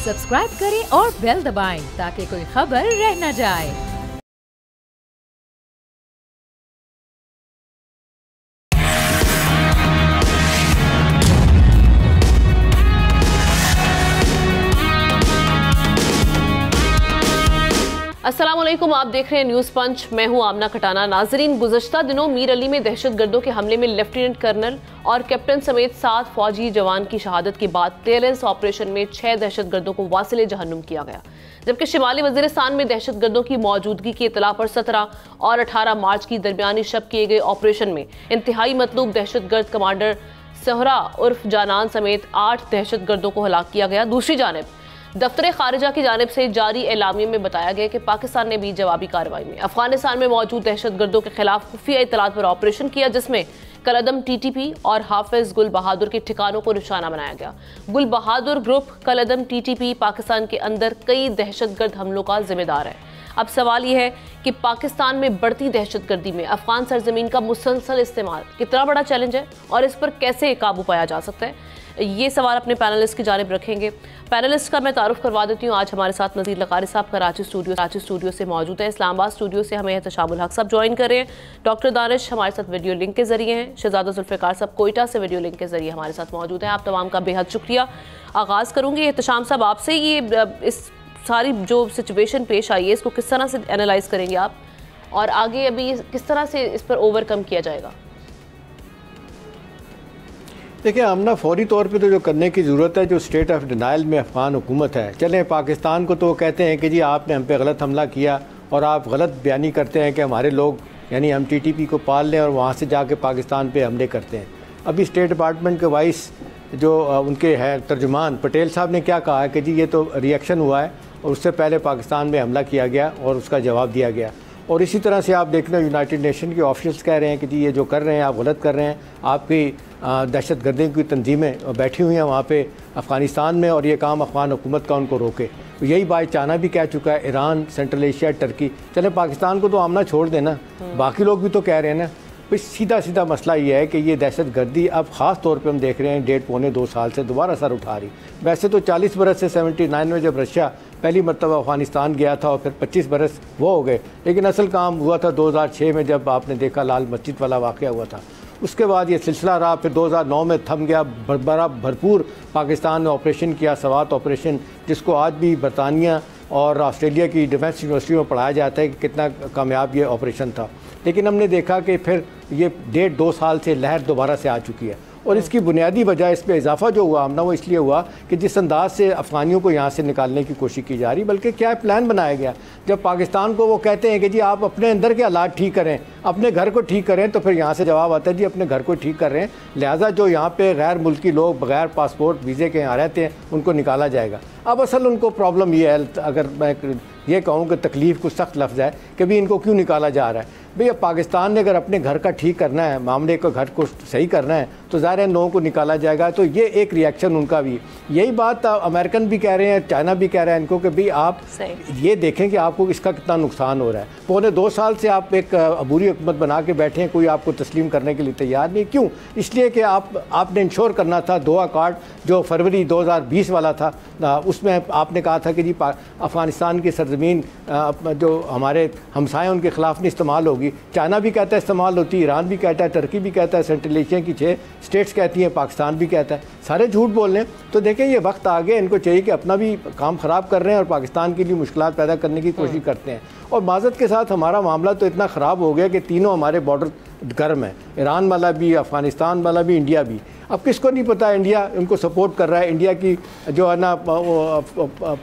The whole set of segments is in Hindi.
सब्सक्राइब करें और बेल दबाएं ताकि कोई खबर रह न जाए। अस्सलाम वालेकुम, आप देख रहे हैं न्यूज़ पंच। मैं हूं आमना खटाना। नाजरीन, गुज़श्ता दिनों मीर अली में दहशतगर्दों के हमले में लेफ्टिनेंट कर्नल और कैप्टन समेत 7 फौजी जवान की शहादत के बाद क्लियरेंस ऑपरेशन में 6 दहशतगर्दों को वासिले जहन्नुम किया गया, जबकि शिमाली वजीरिस्तान में दहशतगर्दों की मौजूदगी की इतला पर 17 और 18 मार्च की दरमियानी शब किए गए ऑपरेशन में इंतहाई मतलूब दहशतगर्द कमांडर सहरा उर्फ जानान समेत 8 दहशतगर्दों को हलाक किया गया। दूसरी जानब दफ्तर खारिजा की जानिब से जारी एलामिया में बताया गया कि पाकिस्तान ने भी जवाबी कार्रवाई में अफगानिस्तान में मौजूद दहशतगर्दों के खिलाफ खुफिया इतलात पर ऑपरेशन किया, जिसमें कलअदम TTP और हाफिज गुल बहादुर के ठिकानों को निशाना बनाया गया। गुल बहादुर ग्रुप कलअदम TTP पाकिस्तान के अंदर कई दहशतगर्द हमलों का जिम्मेदार है। अब सवाल यह है कि पाकिस्तान में बढ़ती दहशतगर्दी में अफगान सरजमीन का मुसलसल इस्तेमाल कितना बड़ा चैलेंज है और इस पर कैसे काबू पाया जा सकता है, ये सवाल अपने पैनलिस्ट की जानिब रखेंगे। पैनलिस्ट का मैं तारुफ करवा देती हूँ। आज हमारे साथ नज़ीर लकारी साहब कराची स्टूडियो से मौजूद है। इस्लामाबाद स्टूडियो से हमें एहतशामुल हक साहब ज्वाइन कर रहे हैं। डॉक्टर दानिश हमारे साथ वीडियो लिंक के जरिए हैं। शहजादा जुल्फ़िकार साहब कोयटा से वीडियो लिंक के जरिए हमारे साथ मौजूद हैं। आप तमाम का बेहद शुक्रिया। आगाज़ करूँगी एहतशाम साहब आपसे, ये इस सारी जो सिचुएशन पेश आई है इसको किस तरह से एनालाइज करेंगे आप, और आगे अभी किस तरह से इस पर ओवरकम किया जाएगा? देखिए, हम ना फौरी तौर पे तो जो करने की ज़रूरत है, जो स्टेट ऑफ डिनाइल में अफ़गान हुकूमत है, चलें पाकिस्तान को तो कहते हैं कि जी आपने हम पे गलत हमला किया और आप गलत बयानी करते हैं कि हमारे लोग यानी हम TTP को पाल लें और वहाँ से जाके पाकिस्तान पे हमले करते हैं। अभी स्टेट डिपार्टमेंट के वाइस जो उनके हैं तर्जुमान पटेल साहब ने क्या कहा है कि जी ये तो रिएक्शन हुआ है और उससे पहले पाकिस्तान में हमला किया गया और उसका जवाब दिया गया। और इसी तरह से आप देख लें यूनाइटेड नेशन के ऑफिशियल्स कह रहे हैं कि जी ये जो कर रहे हैं आप गलत कर रहे हैं, आपकी दहशतगर्दी की तंजीमें बैठी हुई हैं वहाँ पे अफ़गानिस्तान में और ये काम अफ़गान हुकूमत का उनको रोके। तो यही बात चाइना भी कह चुका है, ईरान, सेंट्रल एशिया, टर्की। चले पाकिस्तान को तो आमना छोड़ देना, बाकी लोग भी तो कह रहे हैं ना। भाई सीधा मसला ये है कि ये दहशतगर्दी अब ख़ास तौर पे हम देख रहे हैं 1.25-2 साल से दोबारा सर उठा रही। वैसे तो 40 बरस से 79 में जब रशिया पहली मरतबा अफ़गानिस्तान गया था और फिर 25 बरस वो हो गए, लेकिन असल काम हुआ था 2006 में जब आपने देखा लाल मस्जिद वाला वाक़या हुआ था। उसके बाद ये सिलसिला रहा, फिर 2009 में थम गया। बड़ा भरपूर पाकिस्तान ने ऑपरेशन किया, सवात ऑपरेशन, जिसको आज भी बरतानिया और ऑस्ट्रेलिया की डिफेंस यूनिवर्सिटी में पढ़ाया जाता है कि कितना कामयाब ये ऑपरेशन था। लेकिन हमने देखा कि फिर ये 1.5-2 साल से लहर दोबारा से आ चुकी है और इसकी बुनियादी वजह इस पर इजाफा जो हुआ हमला वो इसलिए हुआ कि जिस अंदाज से अफ़गानियों को यहाँ से निकालने की कोशिश की जा रही, बल्कि क्या प्लान बनाया गया। जब पाकिस्तान को वो कहते हैं कि जी आप अपने अंदर के हालात ठीक करें, अपने घर को ठीक करें, तो फिर यहाँ से जवाब आता है जी अपने घर को ठीक कर रहे हैं, लिहाजा जो यहाँ पे गैर मुल्की लोग बगैर पासपोर्ट वीज़े के यहाँ रहते हैं उनको निकाला जाएगा। अब असल उनको प्रॉब्लम ये है, अगर मैं ये कहूँ कि तकलीफ़ कुछ सख्त लफ्ज़ है कि भी इनको क्यों निकाला जा रहा है। भैया पाकिस्तान ने अगर अपने घर का ठीक करना है, मामले को घर को सही करना है, तो ज़ाहिर है लोगों को निकाला जाएगा। तो ये एक रिएक्शन उनका भी, यही बात अमेरिकन भी कह रहे हैं, चाइना भी कह रहा है इनको कि भाई आप ये देखें कि आपको इसका कितना नुकसान हो रहा है। 1.25-2 साल से आप एक अबूरी हुकूमत बना के बैठे हैं, कोई आपको तस्लीम करने के लिए तैयार नहीं। क्यों? इसलिए कि आपने इंश्योर करना था। दोहा कार्ड जो फरवरी 2020 वाला था, उसमें आपने कहा था कि जी अफ़गानिस्तान की सरजमीन जो हमारे हमसाए उनके ख़िलाफ़ नहीं इस्तेमाल होगी। चाइना भी कहता है इस्तेमाल होती, ईरान भी कहता है, टर्की भी कहता है, सेंट्रल एशिया की 6 स्टेट्स कहती हैं, पाकिस्तान भी कहता है, सारे झूठ बोल रहे हैं। तो देखें ये वक्त आ गया, इनको चाहिए कि अपना भी काम ख़राब कर रहे हैं और पाकिस्तान के लिए मुश्किलात पैदा करने की कोशिश करते हैं। और माज़रत के साथ हमारा मामला तो इतना ख़राब हो गया कि तीनों हमारे बॉर्डर गर्म है, ईरान वाला भी, अफ़गानिस्तान वाला भी, इंडिया भी। अब किसको नहीं पता इंडिया उनको सपोर्ट कर रहा है। इंडिया की जो है ना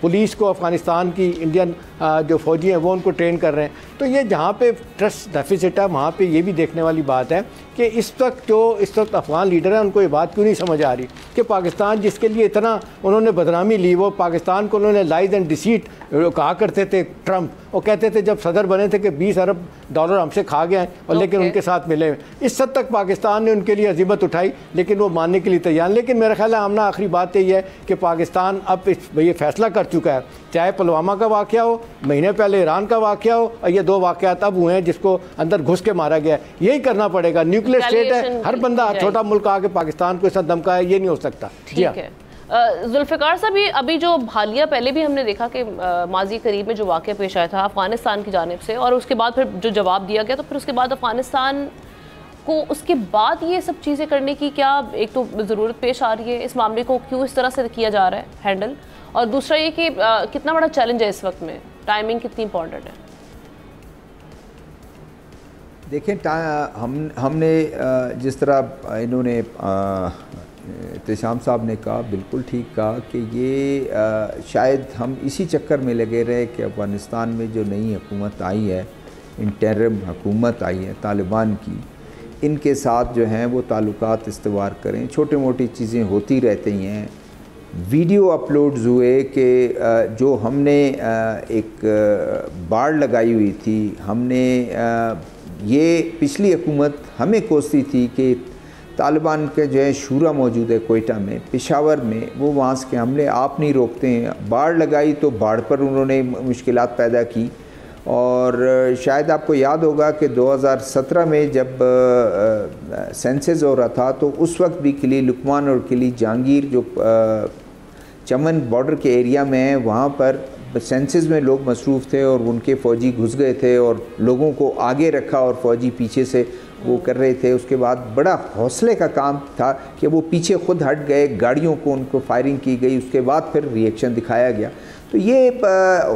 पुलिस को अफ़गानिस्तान की इंडियन जो फ़ौजी हैं वो उनको ट्रेन कर रहे हैं। तो ये जहाँ पे ट्रस्ट डेफिसिट है वहाँ पे ये भी देखने वाली बात है कि इस वक्त अफ़गान लीडर हैं उनको ये बात क्यों नहीं समझ आ रही कि पाकिस्तान जिसके लिए इतना उन्होंने बदनामी ली, वो पाकिस्तान को उन्होंने लाइज एंड डिसीट कहा करते थे ट्रंप, वो कहते थे जब सदर बने थे कि $20 अरब हमसे खा गए और लेकिन उनके साथ मिले। इस हद तक पाकिस्तान ने उनके लिए अज़ीमत उठाई लेकिन वो मानने के लिए तैयार। लेकिन मेरा ख्याल है आमना आखिरी बात यही है कि पाकिस्तान अब ये फैसला कर चुका है, चाहे पुलवामा का वाक़या हो, महीने पहले ईरान का वाक़या हो, और ये 2 वाक़यात अब हुए हैं जिसको अंदर घुस के मारा गया। यही करना पड़ेगा। न्यूक्लियर स्टेट है, हर बंदा छोटा मुल्क आके पाकिस्तान को इस धमका है, ये नहीं हो सकता। ठीक है। जुल्फ़िकार साहब, ये अभी जो हालिया पहले भी हमने देखा कि माजी करीब में जो वाक़या पेश आया था अफ़गानिस्तान की जानिब से, और उसके बाद फिर जो जवाब दिया गया, तो फिर उसके बाद अफ़गानिस्तान को उसके बाद ये सब चीज़ें करने की क्या एक तो ज़रूरत पेश आ रही है? इस मामले को क्यों इस तरह से किया जा रहा है हैंडल? और दूसरा ये कि कितना बड़ा चैलेंज है इस वक्त में, टाइमिंग कितनी इंपॉर्टेंट है? देखें, हमने जिस तरह इन्होंने इत्तेशाम साहब ने कहा, बिल्कुल ठीक कहा कि ये शायद हम इसी चक्कर में लगे रहे कि अफ़गानिस्तान में जो नई हुकूमत आई है, इंटरिम हुकूमत आई है तालिबान की, इनके साथ जो हैं वो ताल्लुकात इस्तवार करें। छोटी मोटी चीज़ें होती रहती हैं। वीडियो अपलोड्स हुए कि जो हमने एक बाड़ लगाई हुई थी, हमने ये पिछली हुकूमत हमें कोसती थी कि तालिबान के जो है शूरा मौजूद है कोयटा में, पेशावर में, वो वहाँ के हमले आप नहीं रोकते हैं। बाढ़ लगाई तो बाढ़ पर उन्होंने मुश्किलात पैदा की। और शायद आपको याद होगा कि 2017 में जब सेंसस हो रहा था तो उस वक्त भी किली लुकमान और किली जहांगीर जो चमन बॉर्डर के एरिया में है, वहाँ पर सेंसस में लोग मसरूफ़ थे और उनके फ़ौजी घुस गए थे और लोगों को आगे रखा और फ़ौजी पीछे से वो कर रहे थे। उसके बाद बड़ा हौसले का काम था कि वो पीछे खुद हट गए, गाड़ियों को उनको फायरिंग की गई, उसके बाद फिर रिएक्शन दिखाया गया। तो ये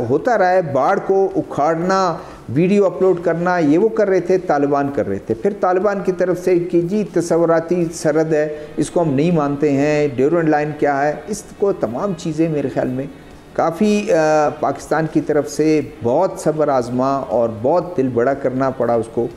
होता रहा है। बाढ़ को उखाड़ना, वीडियो अपलोड करना, ये वो कर रहे थे, तालिबान कर रहे थे। फिर तालिबान की तरफ से कि जी तसव्वुराती सरहद है, इसको हम नहीं मानते हैं, ड्यूरेंट लाइन क्या है, इसको तमाम चीज़ें मेरे ख़्याल में काफ़ी पाकिस्तान की तरफ से बहुत सब्र आज़मा और बहुत दिल बड़ा करना पड़ा उसको।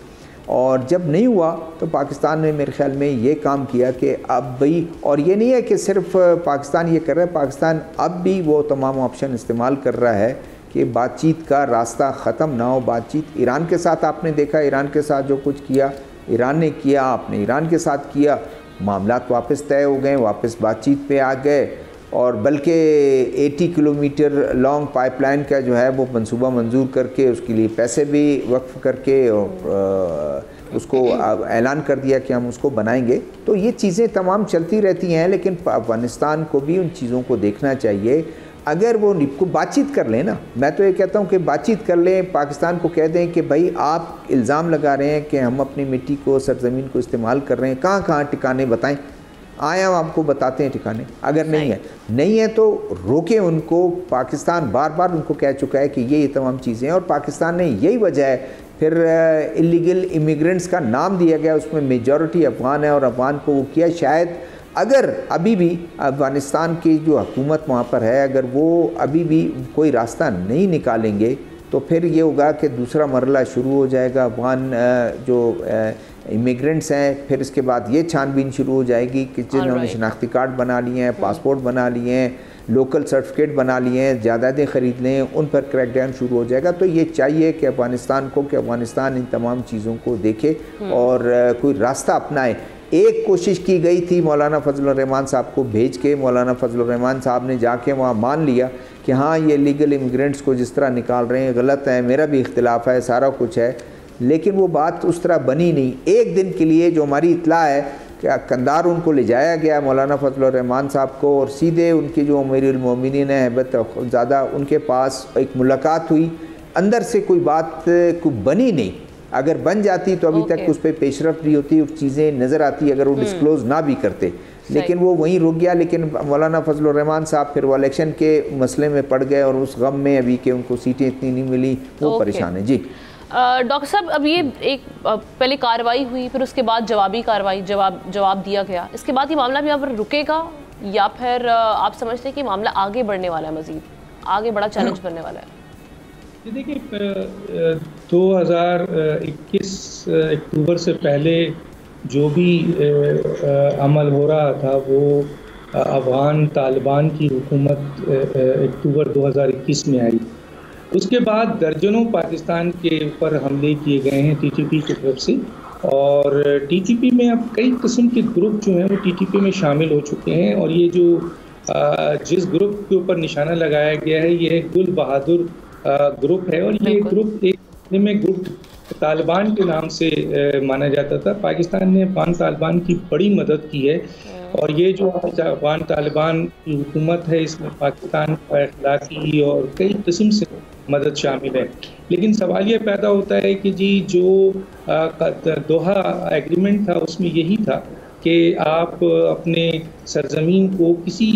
और जब नहीं हुआ तो पाकिस्तान ने मेरे ख़्याल में ये काम किया कि अब भाई, और ये नहीं है कि सिर्फ पाकिस्तान ये कर रहा है, पाकिस्तान अब भी वो तमाम ऑप्शन इस्तेमाल कर रहा है कि बातचीत का रास्ता ख़त्म ना हो। बातचीत ईरान के साथ आपने देखा, ईरान के साथ जो कुछ किया ईरान ने किया, आपने ईरान के साथ किया, मामलात वापस तय हो गए, वापस बातचीत पे आ गए। और बल्कि 80 किलोमीटर लॉन्ग पाइपलाइन का जो है वो मंसूबा मंजूर करके उसके लिए पैसे भी वक्फ करके और उसको ऐलान कर दिया कि हम उसको बनाएंगे। तो ये चीज़ें तमाम चलती रहती हैं, लेकिन अफ़गानिस्तान को भी उन चीज़ों को देखना चाहिए। अगर वो को बातचीत कर लें ना, मैं तो ये कहता हूँ कि बातचीत कर लें, पाकिस्तान को कह दें कि भाई आप इल्ज़ाम लगा रहे हैं कि हम अपनी मिट्टी को, सरजमीन को इस्तेमाल कर रहे हैं, कहाँ कहाँ ठिकाने बताएं, आए हम आपको बताते हैं ठिकाने। अगर नहीं है तो रोके उनको। पाकिस्तान बार बार उनको कह चुका है कि ये तमाम चीज़ें हैं, और पाकिस्तान ने यही वजह है फिर इलीगल इमिग्रेंट्स का नाम दिया गया, उसमें मेजॉरिटी अफ़गान है और अफ़गान को वो किया। शायद अगर अभी भी अफ़गानिस्तान की जो हुकूमत वहाँ पर है, अगर वो अभी भी कोई रास्ता नहीं निकालेंगे तो फिर ये होगा कि दूसरा मरला शुरू हो जाएगा। अफ़गान जो इमिग्रेंट्स हैं, फिर इसके बाद ये छानबीन शुरू हो जाएगी कि जिन्होंने शनाख्ती कार्ड बना लिए हैं, पासपोर्ट बना लिए हैं, लोकल सर्टिफिकेट बना लिए हैं, जायदादें ख़रीद लें, उन पर क्रैकडाउन शुरू हो जाएगा। तो ये चाहिए कि अफ़गानिस्तान को, कि अफ़गानिस्तान इन तमाम चीज़ों को देखे और कोई रास्ता अपनाए। एक कोशिश की गई थी मौलाना फजलुर रहमान साहब को भेज के, मौलाना फजलुर रहमान साहब ने जाके वहाँ मान लिया कि हाँ ये लीगल इमिग्रेंट्स को जिस तरह निकाल रहे हैं गलत है, मेरा भी इख्तिलाफ है, सारा कुछ है, लेकिन वो बात उस तरह बनी नहीं। एक दिन के लिए जो हमारी इत्तला है कि कंधार उनको ले जाया गया मौलाना फजलुर रहमान साहब को, और सीधे उनकी जो अमीरुल मोमिनीन है हैबत ज़्यादा, उनके पास एक मुलाकात हुई। अंदर से कोई बात को बनी नहीं। अगर बन जाती तो अभी तक उस पर पेशरफ भी होती, उस चीज़ें नज़र आती अगर वो डिस्क्लोज़ ना भी करते, लेकिन वो वहीं रुक गया। लेकिन मौलाना फजलुर रहमान साहब फिर वो इलेक्शन के मसले में पड़ गए और उस गम में अभी कि उनको सीटें इतनी नहीं मिली, वो परेशान है। जी डॉक्टर साहब, अब ये एक पहले कार्रवाई हुई, फिर उसके बाद जवाबी कार्रवाई, जवाब दिया गया, इसके बाद ये मामला भी यहाँ पर रुकेगा या फिर आप समझते हैं कि मामला आगे बढ़ने वाला है, मज़ीद आगे बड़ा चैलेंज बनने वाला है? देखिए 2021 अक्टूबर से पहले जो भी अमल हो रहा था वो अफ़गान तालिबान की हुकूमत अक्टूबर 2021 में आई। उसके बाद दर्जनों पाकिस्तान के ऊपर हमले किए गए हैं टीटीपी की तरफ से, और टीटीपी में अब कई किस्म के ग्रुप जो हैं वो टीटीपी में शामिल हो चुके हैं। और ये जो जिस ग्रुप के ऊपर निशाना लगाया गया है ये गुल बहादुर ग्रुप है, और ये ग्रुप एक में ग्रुप तालिबान के नाम से माना जाता था। पाकिस्तान ने अफ़गान तालिबान की बड़ी मदद की है और ये जो अफगान तालिबान की हुकूमत है, इसमें पाकिस्तान का अखलाकी और कई किस्म से मदद शामिल है। लेकिन सवाल ये पैदा होता है कि जी जो दोहा एग्रीमेंट था उसमें यही था कि आप अपने सरजमीन को किसी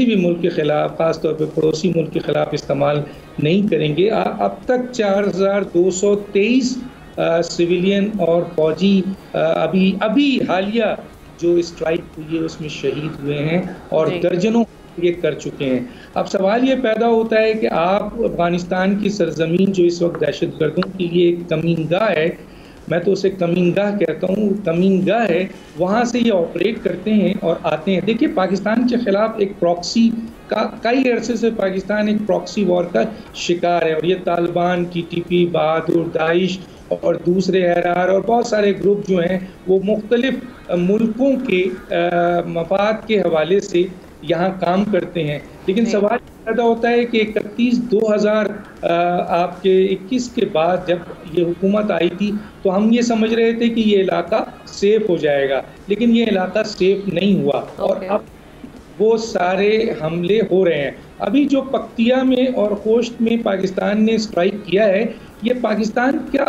भी मुल्क के ख़िलाफ़, ख़ास तौर पे पड़ोसी मुल्क के ख़िलाफ़ इस्तेमाल नहीं करेंगे। अब तक 4223 सिविलियन और फौजी अभी हालिया जो स्ट्राइक हुई है उसमें शहीद हुए हैं और दर्जनों ये कर चुके हैं। अब सवाल ये पैदा होता है कि आप अफगानिस्तान की सरजमीन जो इस वक्त दहशतगर्दों के लिए एक कमीनगाह है, मैं तो उसे कमीनगाह कहता हूँ, कमीनगाह है, वहाँ से ये ऑपरेट करते हैं और आते हैं। देखिए, पाकिस्तान के खिलाफ एक प्रॉक्सी का कई अरसे से पाकिस्तान एक प्रॉक्सी वॉर का शिकार है और ये तालिबान, TTP, बहादुर, दाइश और दूसरे एरार और बहुत सारे ग्रुप जो हैं वो मुख्तलिफ मुल्कों के मफाद के हवाले से यहाँ काम करते हैं। लेकिन सवाल पैदा होता है कि 31/2021 के बाद जब ये हुकूमत आई थी तो हम ये समझ रहे थे कि ये इलाका सेफ हो जाएगा, लेकिन ये इलाका सेफ नहीं हुआ और अब वो सारे हमले हो रहे हैं। अभी जो पक्तिया में और खोश्त में पाकिस्तान ने स्ट्राइक किया है, ये पाकिस्तान का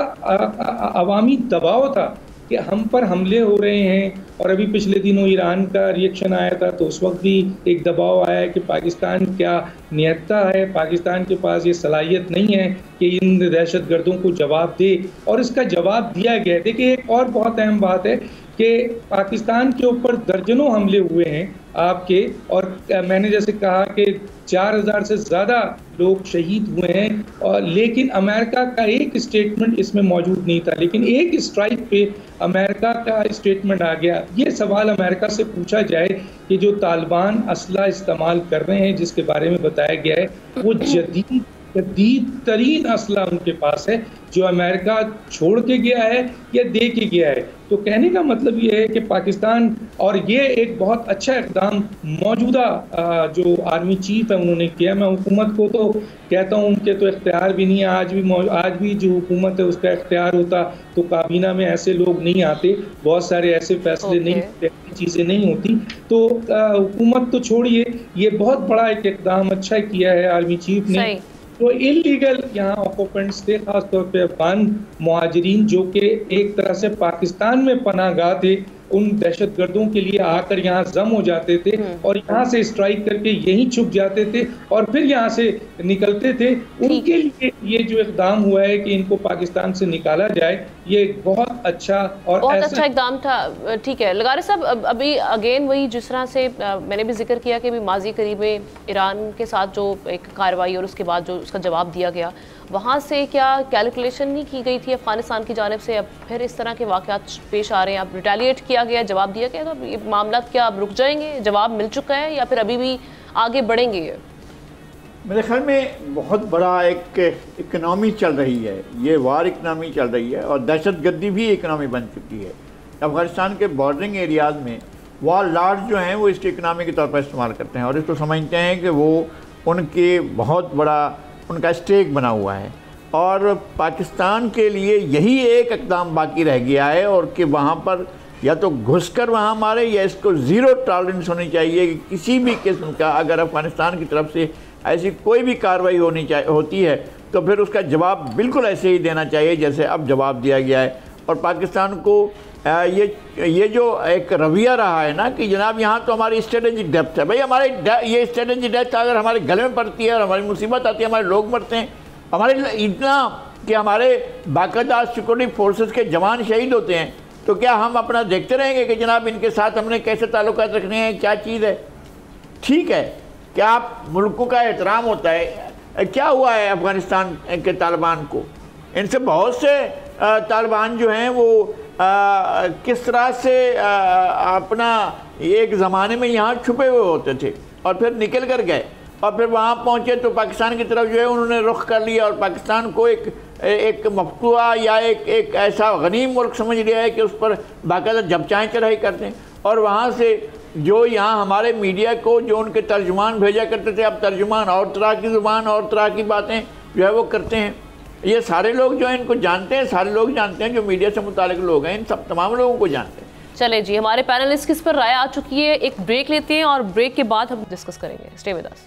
अवामी दबाव था कि हम पर हमले हो रहे हैं। और अभी पिछले दिनों ईरान का रिएक्शन आया था तो उस वक्त भी एक दबाव आया कि पाकिस्तान क्या नियत्ता है, पाकिस्तान के पास ये सलाहियत नहीं है कि इन दहशतगर्दों को जवाब दे, और इसका जवाब दिया गया। देखिए, एक और बहुत अहम बात है कि पाकिस्तान के ऊपर दर्जनों हमले हुए हैं आपके, और मैंने जैसे कहा कि 4000 से ज़्यादा लोग शहीद हुए हैं, और लेकिन अमेरिका का एक स्टेटमेंट इसमें मौजूद नहीं था। लेकिन एक स्ट्राइक पे अमेरिका का स्टेटमेंट आ गया। ये सवाल अमेरिका से पूछा जाए कि जो तालिबान असला इस्तेमाल कर रहे हैं, जिसके बारे में बताया गया है, वो जदीद तरीन असला उनके पास है जो अमेरिका छोड़ के गया है या दे के गया है। तो कहने का मतलब ये है कि पाकिस्तान, और ये एक बहुत अच्छा इक़दाम मौजूदा जो आर्मी चीफ है उन्होंने किया। मैं हुकूमत को तो कहता हूँ उनके तो इख्तियार भी नहीं है, आज भी जो हुकूमत है उसका इख्तियार होता तो काबीना में ऐसे लोग नहीं आते, बहुत सारे ऐसे फैसले नहीं होते, चीज़ें नहीं होती। तो हुकूमत तो छोड़िए, ये बहुत बड़ा एक इक़दाम अच्छा किया है आर्मी चीफ ने। तो इलीगल यहाँ ऑक्यूपेंट्स थे, खासतौर पे अफगान मुहाजिरीन जो कि एक तरह से पाकिस्तान में पनाहगाह थे, उन दहशतगर्दों के लिए आकर यहाँ जम हो जाते थे और यहाँ से स्ट्राइक करके यहीं छुप जाते थे और फिर यहाँ से निकलते थे। उनके लिए ये जो इक़दाम हुआ है कि इनको पाकिस्तान से निकाला जाए, ये बहुत अच्छा और बहुत अच्छा इक़दाम था। ठीक है लगारे साहब, अभी अगेन वही जिस तरह से मैंने भी जिक्र किया कि अभी माजी करीब में ईरान के साथ जो एक कार्रवाई और उसके बाद जो उसका जवाब दिया गया, वहाँ से क्या कैलकुलेशन नहीं की गई थी अफगानिस्तान की जानिब से? अब फिर इस तरह के वाक़यात पेश आ रहे हैं, अब रिटेलिएट किया गया, जवाब दिया गया, तो ये मामला क्या अब रुक जाएंगे? जवाब मिल चुका है या फिर अभी भी आगे बढ़ेंगे? मेरे ख्याल में बहुत बड़ा एक इकनॉमी चल रही है, ये वार इकनॉमी चल रही है और दहशतगर्दी भी इकनॉमी बन चुकी है। अफगानिस्तान के बॉर्डरिंग एरियाज़ में वार लॉर्ड्स जो हैं वो इसके इकनॉमी के तौर पर इस्तेमाल करते हैं और इसको समझते हैं कि वो उनके बहुत बड़ा उनका स्टेक बना हुआ है। और पाकिस्तान के लिए यही एक इक़दाम बाकी रह गया है और कि वहाँ पर या तो घुसकर वहाँ मारे या इसको ज़ीरो टॉलरेंस होनी चाहिए कि किसी भी किस्म का अगर अफ़गानिस्तान की तरफ से ऐसी कोई भी कार्रवाई होती है तो फिर उसका जवाब बिल्कुल ऐसे ही देना चाहिए जैसे अब जवाब दिया गया है। और पाकिस्तान को ये जो एक रवैया रहा है ना कि जनाब यहाँ तो हमारी स्ट्रेटेजिक डेप्थ है, भाई हमारे ये स्ट्रेटेजिक डेप्थ अगर हमारे गले में पड़ती है और हमारी मुसीबत आती है, हमारे लोग मरते हैं, हमारे इतना कि हमारे बाकायदा सिक्योरिटी फोर्सेस के जवान शहीद होते हैं, तो क्या हम अपना देखते रहेंगे कि जनाब इनके साथ हमने कैसे ताल्लुकात रखने हैं, क्या चीज़ है? ठीक है, क्या आप मुल्कों का एहतराम होता है? क्या हुआ है अफ़गानिस्तान के तालिबान को? इनसे बहुत से तालिबान जो हैं वो किस तरह से अपना एक ज़माने में यहाँ छुपे हुए होते थे और फिर निकल कर गए और फिर वहाँ पहुँचे तो पाकिस्तान की तरफ जो है उन्होंने रुख कर लिया और पाकिस्तान को एक मफतूआ या एक ऐसा गनीम मुल्क समझ लिया है कि उस पर बाकायदा जबचाएँ चढ़ाई करते हैं। और वहाँ से जो यहाँ हमारे मीडिया को जो उनके तर्जुमान भेजा करते थे, अब तर्जुमान और तरह की ज़ुबान और तरह की बातें जो है वो करते हैं। ये सारे लोग जो हैं इनको जानते हैं, सारे लोग जानते हैं, जो मीडिया से मुतालिक लोग हैं इन सब तमाम लोगों को जानते हैं। चले जी, हमारे पैनलिस्ट की इस पर राय आ चुकी है। एक ब्रेक लेते हैं और ब्रेक के बाद हम डिस्कस करेंगे। Stay with us.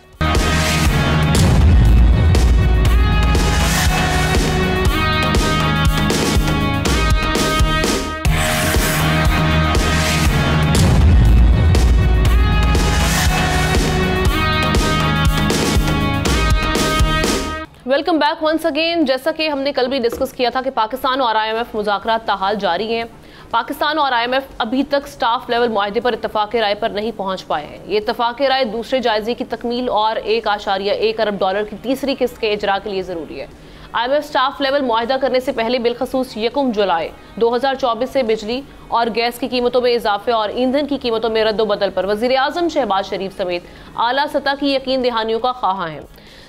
Welcome back once again. जैसा कि हमने कल भी डिस्कस किया था कि पाकिस्तान और IMF मुज़ाकरात ताहाल जारी हैं। पाकिस्तान और IMF अभी तक स्टाफ लेवल मुआहदे पर इत्तफाक़ राय पर नहीं पहुंच पाए हैं। ये इत्तफाक़ राय दूसरे जायजे की तकमील और $1.1 अरब की तीसरी किस्त के इजरा के लिए ज़रूरी है। IMF स्टाफ लेवल मुआहदा करने से पहले बिलखसूस 1 जुलाई 2024 से बिजली और गैस की कीमतों में इजाफे और ईंधन की कीमतों में रद्द-ओ-बदल पर वज़ीर आज़म शहबाज शरीफ समेत आला सतह की यकीन दहानियों का ख्वाह हैं।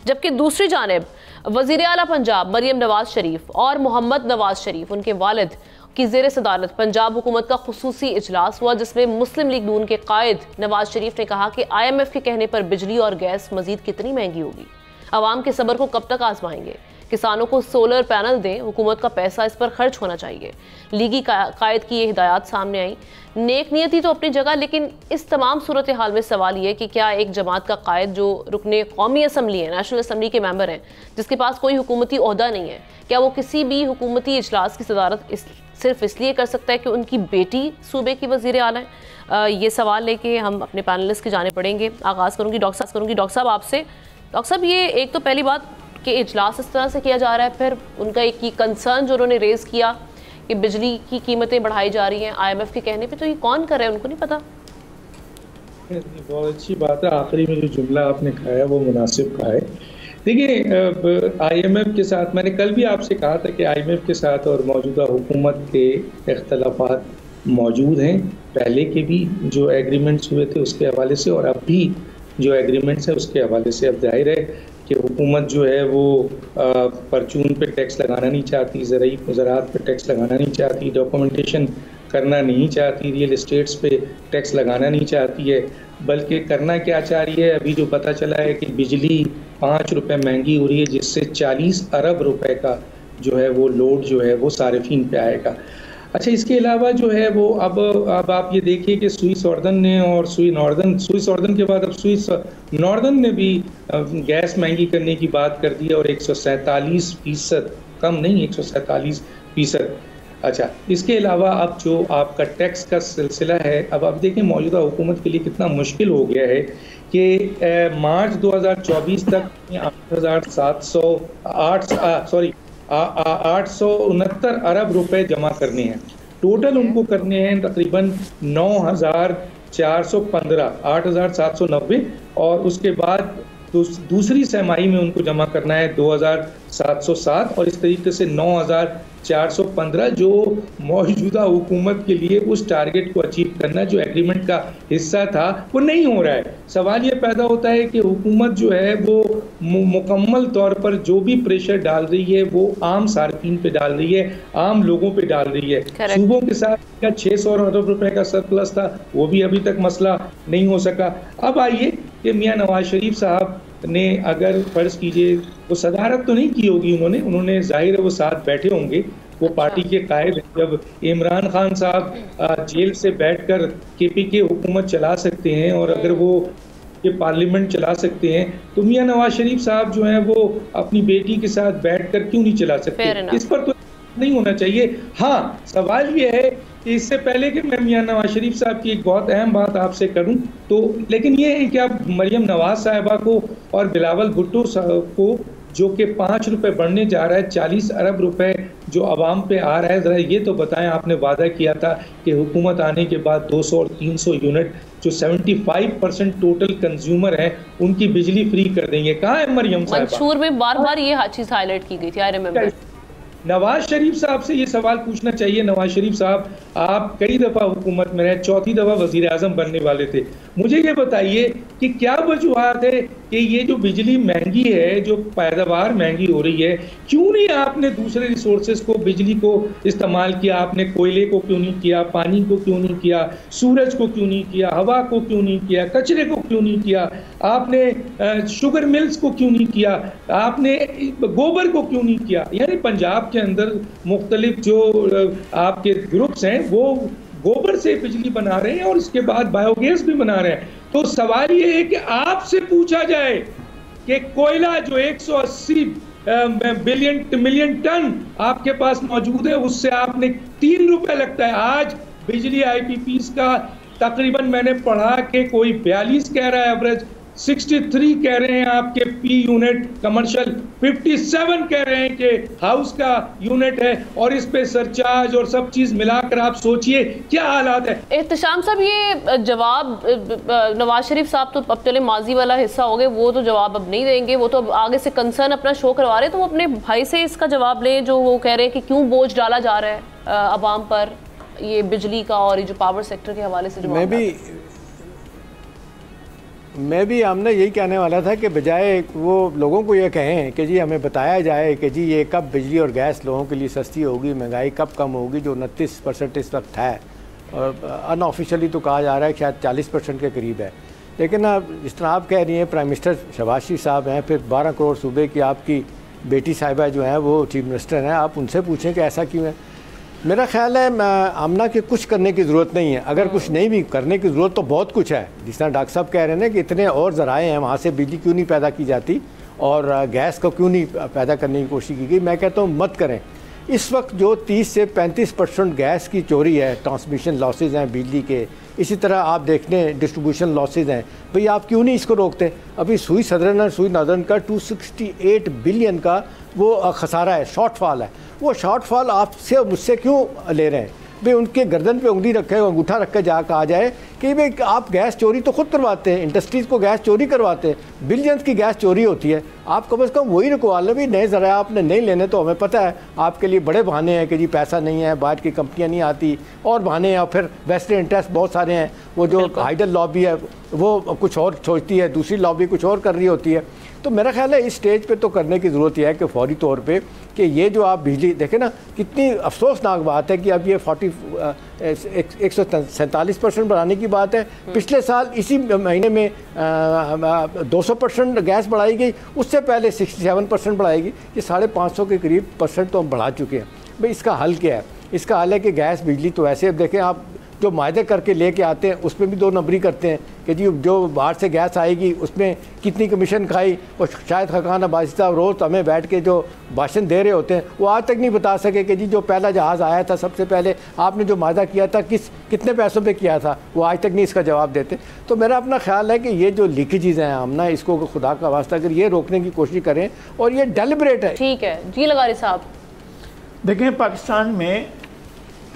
जबकि दूसरी जानिब वज़ीर आला पंजाब मरियम नवाज शरीफ और मोहम्मद नवाज शरीफ उनके वालिद की ज़ेर सदारत पंजाब हुकूमत का खुसूसी इजलास हुआ, जिसमें मुस्लिम लीग नून के कायद नवाज शरीफ ने कहा कि IMF के कहने पर बिजली और गैस मजीद कितनी महंगी होगी, आवाम के सब्र को कब तक आजमाएंगे, किसानों को सोलर पैनल दें, हुकूमत का पैसा इस पर खर्च होना चाहिए। लीगी कायद की ये हिदायत सामने आई। नेक नियति तो अपनी जगह, लेकिन इस तमाम सूरत हाल में सवाल ये कि क्या एक जमात का कायद जो रुकने कौमी असम्बली है, नेशनल असम्बली के मेंबर हैं, जिसके पास कोई हुकूमती ओहदा नहीं है, क्या वो किसी भी हुकूमती इजलास की सदारत सिर्फ इसलिए कर सकता है कि उनकी बेटी सूबे की वज़ीर आला है? ये सवाल लेके हम अपने पैनलिस्ट की जाने पड़ेंगे। आगाज़ करूँगी डॉक्टर साहब आपसे। डॉक्टर साहब, ये एक तो पहली बात कि इजलास इस तरह से किया जा रहा है, फिर उनका एक ही कंसर्न जो उन्होंने रेज़ किया कि बिजली की कीमतें बढ़ाई जा रही हैं IMF के कहने पे, तो ये कौन कर रहा है, उनको नहीं पता? बहुत अच्छी बात है। आखिरी में जो जुमला आपने कहा है वो मुनासिब कहा है। देखिए, IMF के साथ मैंने कल भी आपसे कहा था कि IMF के साथ और मौजूदा हुकूमत के इख्तलाफात मौजूद हैं। पहले के भी जो एग्रीमेंट्स हुए थे उसके हवाले से और अब भी जो एग्रीमेंट्स है उसके हवाले से। अब जाहिर है कि हुकूमत जो है वो परचून पे टैक्स लगाना नहीं चाहती, ज़राअत पे टैक्स लगाना नहीं चाहती, डॉक्यूमेंटेशन करना नहीं चाहती, रियल इस्टेट्स पे टैक्स लगाना नहीं चाहती है, बल्कि करना क्या चाह रही है? अभी जो पता चला है कि बिजली 5 रुपये महंगी हो रही है, जिससे 40 अरब रुपए का जो है वो लोड जो है वो सारिफीन पे आएगा। अच्छा, इसके अलावा जो है वो अब आप ये देखिए कि स्विस ऑर्डन ने और स्विस ऑर्डन के बाद अब स्विस नॉर्दर्न ने भी गैस महंगी करने की बात कर दी है और 147%, कम नहीं 147%। अच्छा, इसके अलावा अब जो आपका टैक्स का सिलसिला है, अब देखिए मौजूदा हुकूमत के लिए कितना मुश्किल हो गया है कि मार्च 2024 तक 869 अरब रुपए जमा करने हैं। टोटल उनको करने हैं तकरीबन 9,415, 8,790, और उसके बाद दूसरी सहमाही में उनको जमा करना है 2,707, और इस तरीके से 9,415 जो मौजूदा हुकूमत के लिए उस टारगेट को अचीव करना जो एग्रीमेंट का हिस्सा था वो नहीं हो रहा है। सवाल ये पैदा होता है कि हुकूमत जो है वो मुकम्मल तौर पर जो भी प्रेशर डाल रही है वो आम सार्फिन पे डाल रही है, आम लोगों पे डाल रही है। सूबों के साथ 600 अरब रुपए का सरप्लस था, वो भी अभी तक मसला नहीं हो सका। अब आइए कि मियां नवाज शरीफ साहब ने अगर फर्ज कीजिए वो सदारत तो नहीं की होगी उन्होंने जाहिर है वो साथ बैठे होंगे, वो पार्टी के कायद। जब इमरान खान साहब जेल से बैठकर KPK हुकूमत चला सकते हैं और अगर वो ये पार्लियामेंट चला सकते हैं, तो मियां नवाज शरीफ साहब जो हैं वो अपनी बेटी के साथ बैठकर क्यों नहीं चला सकते? इस पर तो नहीं होना चाहिए। हाँ, सवाल ये है कि इससे पहले कि मैं मियां नवाज शरीफ साहब की एक बहुत अहम बात आपसे करूं, तो लेकिन ये है कि आप मरियम नवाज साहिबा को और बिलावल भुट्टो साहब को, जो कि 5 रुपए बढ़ने जा रहा है, 40 अरब रुपए जो आवाम पे आ रहा है, ज़रा ये तो बताएं। आपने वादा किया था कि हुकूमत आने के बाद 200 और 300 यूनिट जो 75% टोटल कंज्यूमर हैं उनकी बिजली फ्री कर देंगे। कहाँ है मरियम साहिबा? मंशूर में बार बार ये चीज़ हाईलाइट की गई थी, आई रिमेंबर। नवाज शरीफ साहब से ये सवाल पूछना चाहिए। नवाज शरीफ साहब, आप कई दफ़ा हुकूमत में रहे, 4थी दफ़ा वज़ीर आज़म बनने वाले थे। मुझे ये बताइए कि क्या वजूहात है कि ये जो बिजली महंगी है, जो पैदावार महंगी हो रही है, क्यों नहीं आपने दूसरे रिसोर्सेज को, बिजली को इस्तेमाल किया? आपने कोयले को क्यों नहीं किया, पानी को क्यों नहीं किया, सूरज को क्यों नहीं किया, हवा को क्यों नहीं किया, कचरे को क्यों नहीं किया, आपने शुगर मिल्स को क्यों नहीं किया, आपने गोबर को क्यों नहीं किया? यानी पंजाब के अंदर मुख्तलिफ जो आपके ग्रुप्स हैं वो गोबर से बिजली बना रहे हैं और उसके बाद बायोगैस भी बना रहे हैं। तो सवाल ये है कि आपसे पूछा जाए कि कोयला जो 180 मिलियन टन आपके पास मौजूद है, उससे आपने 3 रुपए लगता है। आज बिजली IPPs का तकरीबन मैंने पढ़ा कि कोई 42 कह रहा है एवरेज, 63 कह रहे हैं आपके P यूनिट कमर्शियल, 57 कह रहे हैं कि हाउस का यूनिट है, और इस पे सरचार्ज और सब चीज मिलाकर आप सोचिए क्या हालात है। एहतशाम साहब, ये जवाब नवाज शरीफ साहब तो अब चले माजी वाला हिस्सा हो गए, वो तो जवाब अब नहीं देंगे, वो तो अब आगे से कंसर्न अपना शो करवा रहे हैं, तो वो अपने भाई से इसका जवाब लें जो वो कह रहे हैं कि क्यों बोझ डाला जा रहा है अवाम पर, ये बिजली का और ये जो पावर सेक्टर के हवाले से। मैं भी हमने यही कहने वाला था कि बजाय वो लोगों को ये कहें कि जी हमें बताया जाए कि जी ये कब बिजली और गैस लोगों के लिए सस्ती होगी, महंगाई कब कम होगी, जो 29% इस वक्त है, और अनऑफिशियली तो कहा जा रहा है शायद 40% के करीब है। लेकिन अब जिस तरह आप कह रही हैं, प्राइम मिनिस्टर शहबाज शरीफ साहब हैं, फिर 12 करोड़ सूबे की आपकी बेटी साहिबा जो हैं वो चीफ मिनिस्टर हैं, आप उनसे पूछें कि ऐसा क्यों है। मेरा ख्याल है आमना के कुछ करने की ज़रूरत नहीं है। अगर कुछ नहीं भी करने की ज़रूरत तो बहुत कुछ है, जिस तरह डॉक्टर साहब कह रहे हैं ना कि इतने और ज़राए हैं, वहाँ से बिजली क्यों नहीं पैदा की जाती और गैस को क्यों नहीं पैदा करने की कोशिश की गई। मैं कहता हूँ मत करें। इस वक्त जो 30 से 35% गैस की चोरी है, ट्रांसमिशन लॉसेज हैं बिजली के, इसी तरह आप देख लें डिस्ट्रीब्यूशन लॉसेज हैं, भाई आप क्यों नहीं इसको रोकते। अभी सुई सदर्न और सुई नॉर्दर्न का 268 बिलियन का वो खसारा है, शॉर्टफॉल है। वो शॉर्टफॉल आपसे मुझसे क्यों ले रहे हैं भाई। उनके गर्दन पे उंगली रखे, अंगूठा रख कर जा कहा जाए कि भाई आप गैस चोरी तो खुद करवाते हैं, इंडस्ट्रीज़ को गैस चोरी करवाते हैं, बिलियंस की गैस चोरी होती है, आप कम से कम वही रुकवा लें। भाई नए ज़रा आपने नहीं लेने तो हमें पता है आपके लिए बड़े बहाने हैं कि जी पैसा नहीं है, बाहर की कंपनियाँ नहीं आती, और बहाने हैं, और फिर वेस्टर्न इंटरेस्ट बहुत सारे हैं। वो जो हाइडल लॉबी है वो कुछ और सोचती है, दूसरी लॉबी कुछ और कर रही होती है। तो मेरा ख्याल है इस स्टेज पे तो करने की ज़रूरत यह है कि फौरी तौर पे कि ये जो आप बिजली देखें ना, कितनी अफसोसनाक बात है कि अब ये 147% बढ़ाने की बात है। पिछले साल इसी महीने में 200% गैस बढ़ाई गई, उससे पहले 67% बढ़ाएगी। ये 550 के करीब % तो हम बढ़ा चुके हैं। भाई इसका हल क्या है? इसका हल है कि गैस बिजली तो ऐसे, अब देखें आप जो मायदे करके लेके आते हैं उसमें भी 2 नंबरी करते हैं कि जी जो बाहर से गैस आएगी उसमें कितनी कमीशन खाई। और शायद खकान अब्बासी साहब रोज़ हमें बैठ के जो भाषण दे रहे होते हैं वो आज तक नहीं बता सके कि जी जो पहला जहाज़ आया था सबसे पहले आपने जो मायदा किया था कितने पैसों पे किया था, वो आज तक नहीं इसका जवाब देते। तो मेरा अपना ख्याल है कि ये जो लीकेजेज़ हैं आमना, इसको खुदा का वास्ता अगर ये रोकने की कोशिश करें, और ये डेलिब्रेट है। ठीक है जी लगारी साहब। देखें, पाकिस्तान में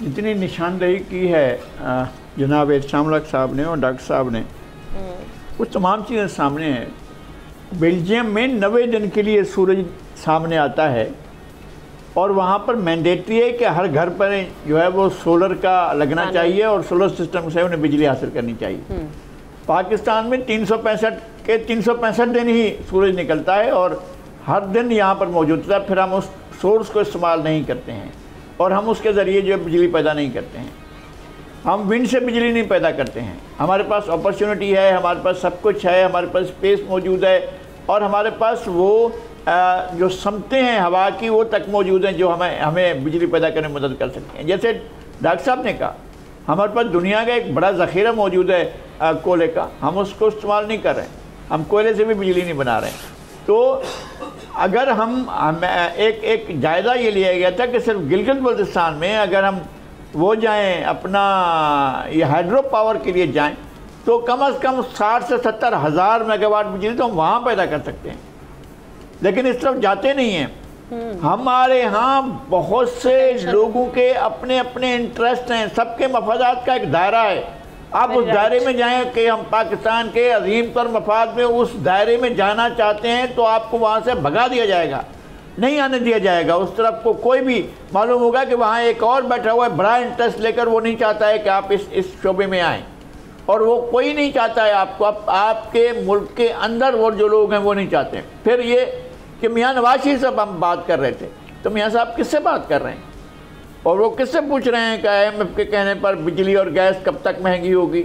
जितनी निशानदेही की है जनाब एहतशाम साहब ने और डॉक्टर साहब ने, वो तमाम चीज़ें सामने हैं। बेल्जियम में 90 दिन के लिए सूरज सामने आता है और वहाँ पर मैंडेटरी है कि हर घर पर जो है वो सोलर का लगना चाहिए और सोलर सिस्टम से उन्हें बिजली हासिल करनी चाहिए। पाकिस्तान में 365 दिन ही सूरज निकलता है और हर दिन यहाँ पर मौजूद होता है। फिर हम उस सोर्स को इस्तेमाल नहीं करते हैं और हम उसके ज़रिए जो बिजली पैदा नहीं करते हैं। हम विंड से बिजली नहीं पैदा करते हैं। हमारे पास अपॉर्चुनिटी है, हमारे पास सब कुछ है, हमारे पास स्पेस मौजूद है और हमारे पास वो जो समतें हैं हवा की वो तक मौजूद हैं जो हमें बिजली पैदा करने में मदद कर सकते हैं। जैसे डॉक्टर साहब ने कहा, हमारे पास दुनिया का एक बड़ा ज़ख़ीरा मौजूद है कोयले का, हम उसको इस्तेमाल नहीं कर रहे हैं, हम कोयले से भी बिजली नहीं बना रहे हैं। तो अगर हम एक जायज़ा ये लिया गया था कि सिर्फ गिलगित बल्तिस्तान में अगर हम वो जाएं अपना ये हाइड्रो पावर के लिए जाएं तो कम से कम 60 से 70 हज़ार मेगावाट बिजली तो हम वहाँ पैदा कर सकते हैं, लेकिन इस तरफ जाते नहीं हैं। हमारे यहाँ बहुत से लोगों के अपने अपने इंटरेस्ट हैं, सबके मफादात का एक दायरा है। आप उस दायरे में जाएं कि हम पाकिस्तान के अजीम तर मफाद में उस दायरे में जाना चाहते हैं तो आपको वहाँ से भगा दिया जाएगा, नहीं आने दिया जाएगा। उस तरफ को कोई भी मालूम होगा कि वहाँ एक और बैठा हुआ है बड़ा इंटरेस्ट लेकर, वो नहीं चाहता है कि आप इस शोबे में आएँ और वो कोई नहीं चाहता है आपको, आपके मुल्क के अंदर वो जो लोग हैं वो नहीं चाहते हैं। फिर ये कि मियाँ नवाज शरीफ साहब हम बात कर रहे थे, तो मियाँ साहब किससे बात कर रहे हैं और वो किससे पूछ रहे हैं कि IMF के कहने पर बिजली और गैस कब तक महंगी होगी?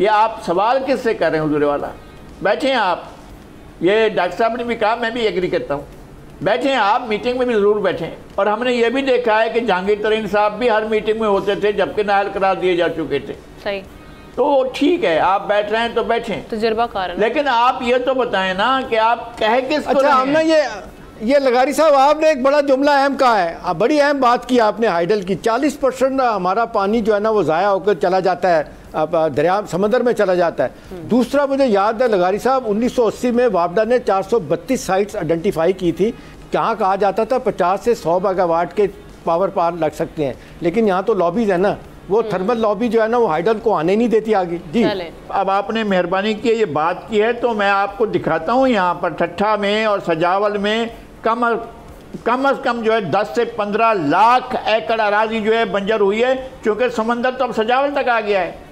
ये आप सवाल किससे कर रहे हैं हुजूर वाला? बैठे हैं आप। ये डॉक्टर साहब ने भी कहा, मैं भी एग्री करता हूँ बैठें, आप मीटिंग में भी ज़रूर बैठें। और हमने ये भी देखा है कि जहांगीर तरीन साहब भी हर मीटिंग में होते थे जबकि नाअहल करार दिए जा चुके थे। सही, तो ठीक है, आप बैठ रहे हैं तो बैठें, तजुर्बाकार है। लेकिन आप ये तो बताएं ना कि आप कहे किसको। अच्छा, हमने ये लगारी साहब, आपने एक बड़ा जुमला अहम कहा है, आप बड़ी अहम बात की आपने हाइडल की। 40% हमारा पानी जो है ना वो ज़ाया होकर चला जाता है, अब दरिया समंदर में चला जाता है। दूसरा मुझे याद है लगारी साहब 1980 में वापडा ने 432 साइट्स आइडेंटिफाई की थी। कहाँ कहा जाता था 50 से 100 मेगावाट के पावर प्लांट लग सकते हैं, लेकिन यहाँ तो लॉबीज है ना, वो थर्मल लॉबी जो है ना वो हाइडल को आने नहीं देती आगे। जी अब आपने मेहरबानी की ये बात की है तो मैं आपको दिखाता हूँ यहाँ पर ठट्ठा में और सजावल में कम अज़ कम जो है 10 से 15 लाख एकड़ अराजी जो है बंजर हुई है, क्योंकि समंदर तो अब सजावल तक आ गया है।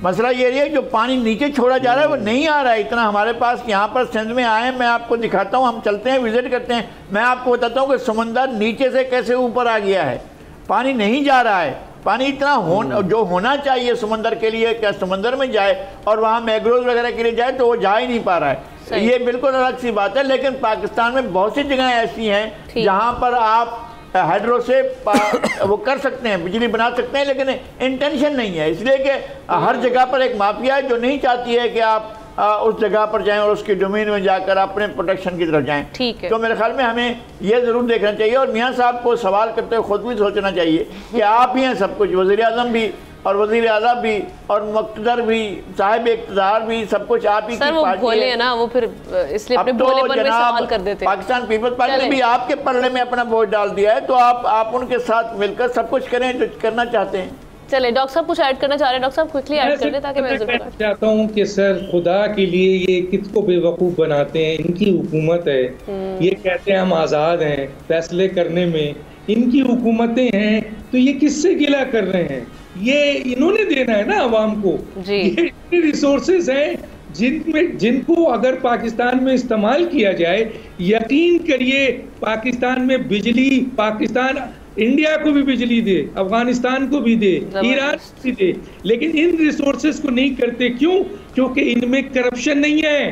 मसला ये है जो पानी नीचे छोड़ा जा रहा है वो नहीं आ रहा है इतना हमारे पास। यहाँ पर सिंध में आए, मैं आपको दिखाता हूँ, हम चलते हैं, विजिट करते हैं, मैं आपको बताता हूँ कि समंदर नीचे से कैसे ऊपर आ गया है। पानी नहीं जा रहा है, पानी इतना जो होना चाहिए समंदर के लिए, क्या समंदर में जाए और वहाँ मैंग्रोव वगैरह के लिए जाए तो वो जा ही नहीं पा रहा है। ये बिल्कुल अलग सी बात है। लेकिन पाकिस्तान में बहुत सी जगह ऐसी हैं जहाँ पर आप हाइड्रो से वो कर सकते हैं, बिजली बना सकते हैं, लेकिन इंटेंशन नहीं है, इसलिए कि हर जगह पर एक माफिया है जो नहीं चाहती है कि आप उस जगह पर जाएं और उसकी डोमेन में जाकर अपने प्रोटेक्शन की तरफ जाएं। ठीक है। तो मेरे ख्याल में हमें यह ज़रूर देखना चाहिए और मियाँ साहब को सवाल करते हुए खुद भी सोचना चाहिए कि आप ही हैं सब कुछ, वज़ीर आज़म भी और वज़ीर आला भी और मुक़्तदर भी, साहिब इक़्तिदार भी, सब कुछ आप ही की पार्टी है ना, वो फिर इसलिए अपने भोलेपन में सवाल कर देते हैं। पाकिस्तान पीपल्स पार्टी ने भी आपके पल्ले में अपना वोट डाल दिया है, तो आप उनके साथ मिलकर सब कुछ करें जो करना चाहते हैं। चले डॉक्टर साहब कुछ ऐड करना चाह रहे हैं, डॉक्टर साहब क्विकली ऐड कर दें ताकि मैं चाहता हूँ कि सर खुदा के लिए ये किसको बेवकूफ़ बनाते हैं, इनकी हुकूमत है, ये कहते हैं हम आज़ाद हैं फैसले करने में, इनकी हुकूमतें हैं तो ये किससे गिला कर रहे हैं? ये इन्होंने देना है ना आवाम को। ये इतने रिसोर्सेज हैं जिनको अगर पाकिस्तान में इस्तेमाल किया जाए, यकीन करिए पाकिस्तान में बिजली, पाकिस्तान इंडिया को भी बिजली दे, अफगानिस्तान को भी दे, ईरान को भी दे, लेकिन इन रिसोर्सेज को नहीं करते। क्यों? क्योंकि इनमें करप्शन नहीं है,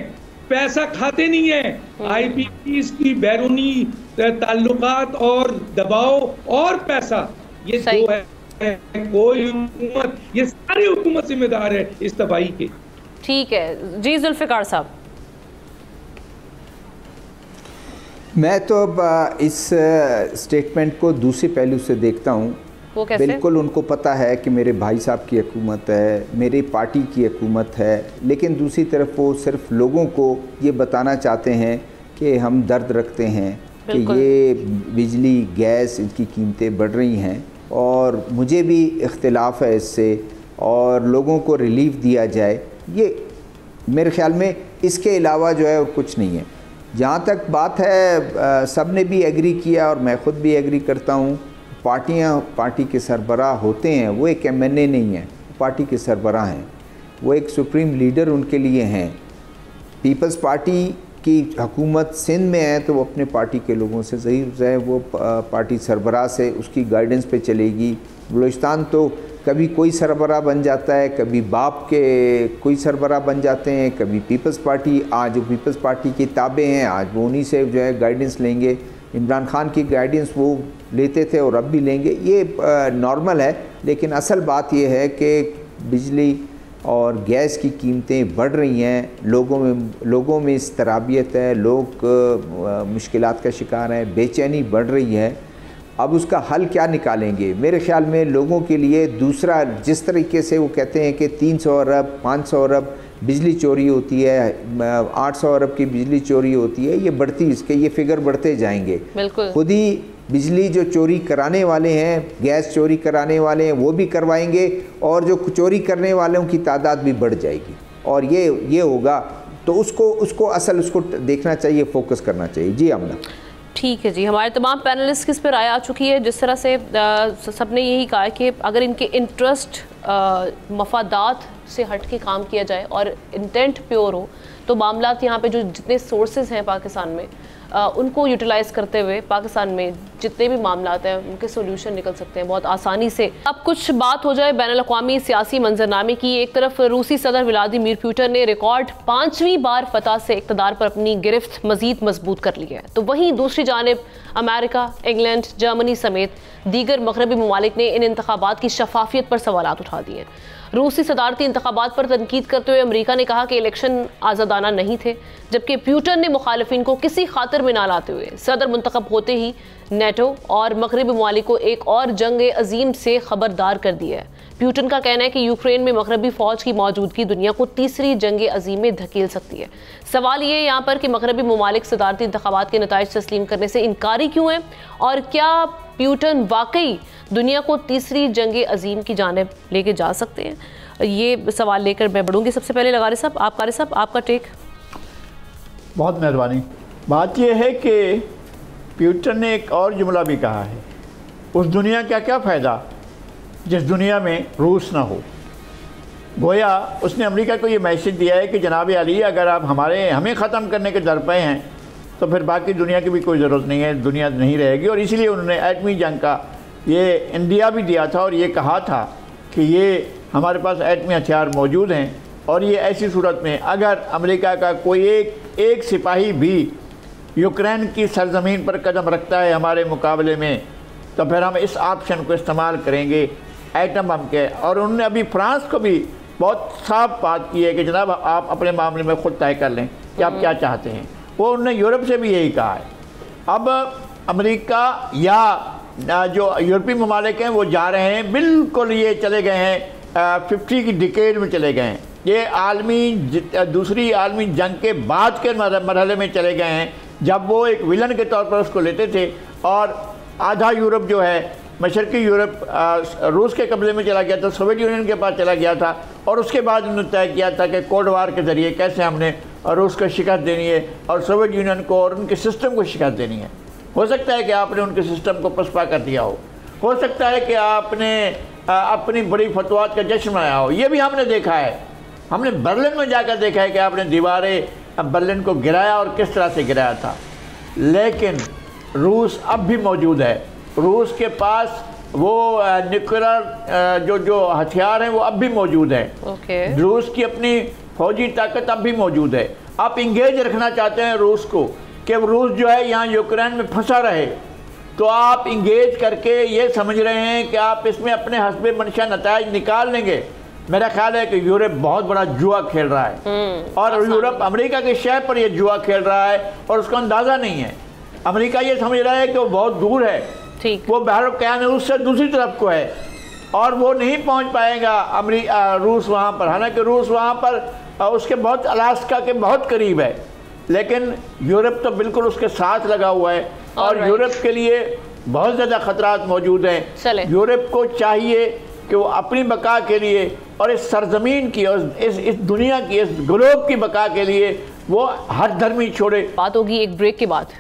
पैसा खाते नहीं है। IPPs की बैरूनी ताल्लुकात और दबाव और पैसा, ये दो है। कोई हुकूमत, ये सारी हुकूमत जिम्मेदार है इस तबाही के। ठीक है जी, जुल्फ़िकार साहब। मैं तो अब इस स्टेटमेंट को दूसरे पहलू से देखता हूँ। वो कैसे? बिल्कुल उनको पता है कि मेरे भाई साहब की हुकूमत है, मेरी पार्टी की हुकूमत है, लेकिन दूसरी तरफ वो सिर्फ लोगों को ये बताना चाहते हैं कि हम दर्द रखते हैं कि ये बिजली, गैस, इनकी कीमतें बढ़ रही हैं और मुझे भी इख्तिलाफ़ है इससे और लोगों को रिलीफ दिया जाए। ये मेरे ख़्याल में इसके अलावा जो है और कुछ नहीं है। जहाँ तक बात है, सब ने भी एग्री किया और मैं ख़ुद भी एग्री करता हूँ, पार्टी के सरबराह होते हैं, वो एक MNA नहीं है, पार्टी के सरबराह हैं, वो एक सुप्रीम लीडर उनके लिए हैं। पीपल्स पार्टी की हुकूमत सिंध में है तो वो अपने पार्टी के लोगों से ज़रूर है, वो पार्टी सरबराह से उसकी गाइडेंस पे चलेगी। बलूचिस्तान तो कभी कोई सरबराह बन जाता है, कभी बाप के कोई सरबराह बन जाते हैं, कभी पीपल्स पार्टी, आज वो पीपल्स पार्टी के ताबे हैं, आज वो उन्हीं से जो है गाइडेंस लेंगे। इमरान खान की गाइडेंस वो लेते थे और अब भी लेंगे, ये नॉर्मल है। लेकिन असल बात ये है कि बिजली और गैस की कीमतें बढ़ रही हैं, लोगों में इस्तराबियत है, लोग मुश्किलात का शिकार हैं, बेचैनी बढ़ रही है। अब उसका हल क्या निकालेंगे? मेरे ख़्याल में लोगों के लिए दूसरा, जिस तरीके से वो कहते हैं कि 300 अरब 500 अरब बिजली चोरी होती है, 800 अरब की बिजली चोरी होती है, ये बढ़ती, इसके ये फिगर बढ़ते जाएंगे। खुद ही बिजली जो चोरी कराने वाले हैं, गैस चोरी कराने वाले हैं, वो भी करवाएंगे और जो चोरी करने वालों की तादाद भी बढ़ जाएगी और ये होगा। तो उसको देखना चाहिए, फोकस करना चाहिए। जी आमना। ठीक है जी, हमारे तमाम पैनलिस्ट किस पर राय आ चुकी है। जिस तरह से सबने यही कहा है कि अगर इनके इंटरेस्ट मफादात से हट के काम किया जाए और इंटेंट प्योर हो, तो मामला यहाँ पे जो जितने सोर्सेज हैं पाकिस्तान में उनको यूटिलाइज करते हुए पाकिस्तान में जितने भी मामला हैं उनके सोल्यूशन निकल सकते हैं बहुत आसानी से। अब कुछ बात हो जाए बैनुल अक़वामी सियासी मंजरनामे की। एक तरफ रूसी सदर व्लादिमीर पुतिन ने रिकॉर्ड 5वीं बार फतह से इक़्तिदार पर अपनी गिरफ्त मजीद मजबूत कर ली है, तो वहीं दूसरी जानिब अमेरिका, इंग्लैंड, जर्मनी समेत दीगर मगरबी ममालिक ने इन इंतखाबात की शफाफियत पर सवालात उठा दिए हैं। रूसी सदारती इंतखाबात पर तनकीद करते हुए अमेरिका ने कहा कि इलेक्शन आज़ादाना नहीं थे, जबकि पुतिन ने मुखालिफिन को किसी खातिर में ना लाते हुए सदर मुंतखब होते ही नेटो और मगरबी ममालिक को एक और जंग अजीम से खबरदार कर दिया है। पुतिन का कहना है कि यूक्रेन में मगरबी फौज की मौजूदगी दुनिया को तीसरी जंग अजीम में धकेल सकती है। सवाल ये यहाँ पर कि मगरबी ममालिक सदारती इंतखाबात के नताइज तस्लीम करने से इनकारी क्यों हैं, और क्या पुतिन वाकई दुनिया को तीसरी जंग अजीम की जानिब लेके जा सकते हैं? ये सवाल लेकर मैं बढ़ूंगी। सबसे पहले लगारी साहब, आपका टेक। बहुत मेहरबानी। बात यह है कि पुतिन ने एक और जुमला भी कहा है, उस दुनिया का क्या फ़ायदा जिस दुनिया में रूस ना हो। गोया उसने अमेरिका को ये मैसेज दिया है कि जनाब अली, अगर आप हमें ख़त्म करने के दर पे हैं तो फिर बाकी दुनिया की भी कोई ज़रूरत नहीं है, दुनिया नहीं रहेगी। और इसीलिए उन्होंने एटमी जंग का ये इंडिया भी दिया था और ये कहा था कि ये हमारे पास एटमी हथियार मौजूद हैं, और ये ऐसी सूरत में अगर अमेरिका का कोई एक सिपाही भी यूक्रेन की सरजमीन पर कदम रखता है हमारे मुकाबले में, तो फिर हम इस ऑप्शन को इस्तेमाल करेंगे एटम बम के। और उन्होंने अभी फ्रांस को भी बहुत साफ बात की है कि जनाब आप अपने मामले में ख़ुद तय कर लें कि आप क्या चाहते हैं। वो उन्होंने यूरोप से भी यही कहा है। अब अमेरिका या जो यूरोपीय ममालिक हैं वो जा रहे हैं, बिल्कुल ये चले गए हैं 50 की डिकेड में चले गए हैं। ये दूसरी आलमी जंग के बाद के मरहले में चले गए हैं, जब वो एक विलन के तौर पर उसको लेते थे और आधा यूरोप जो है मशरक़ी यूरोप रूस के कब्ज़े में चला गया था, सोवियत यूनियन के पास चला गया था। और उसके बाद उन्होंने तय किया था कि कोल्ड वार के ज़रिए कैसे हमने रूस को शिकस्त देनी है और सोवियत यूनियन को और उनके सिस्टम को शिकस्त देनी है। हो सकता है कि आपने उनके सिस्टम को पसपा कर दिया हो सकता है कि आपने अपनी बड़ी फतवात का जश्न मनाया हो। ये भी हमने देखा है, हमने बर्लिन में जाकर देखा है कि आपने दीवारें बर्लिन को गिराया और किस तरह से गिराया था। लेकिन रूस अब भी मौजूद है, रूस के पास वो न्यूक्लियर जो हथियार हैं वो अब भी मौजूद हैं। रूस की अपनी फौजी ताकत अब भी मौजूद है। आप इंगेज रखना चाहते हैं रूस को कि रूस जो है यहाँ यूक्रेन में फंसा रहे, तो आप इंगेज करके ये समझ रहे हैं कि आप इसमें अपने हस्बे मंशा नताइज निकाल लेंगे। मेरा ख्याल है कि यूरोप बहुत बड़ा जुआ खेल रहा है और यूरोप अमेरिका के शहर पर यह जुआ खेल रहा है और उसको अंदाज़ा नहीं है। अमेरिका ये समझ रहा है कि वो बहुत दूर है, वो बहर क़यानूस से दूसरी तरफ को है और वो नहीं पहुंच पाएगा रूस वहाँ पर। हालांकि रूस वहाँ पर उसके बहुत अलास्का के बहुत करीब है, लेकिन यूरोप तो बिल्कुल उसके साथ लगा हुआ है और यूरोप के लिए बहुत ज़्यादा ख़तरात मौजूद हैं। यूरोप को चाहिए कि वो अपनी बका के लिए और इस सरजमीन की और इस दुनिया की, इस ग्लोब की बका के लिए वो हर धर्मी छोड़े। बात होगी एक ब्रेक के बाद।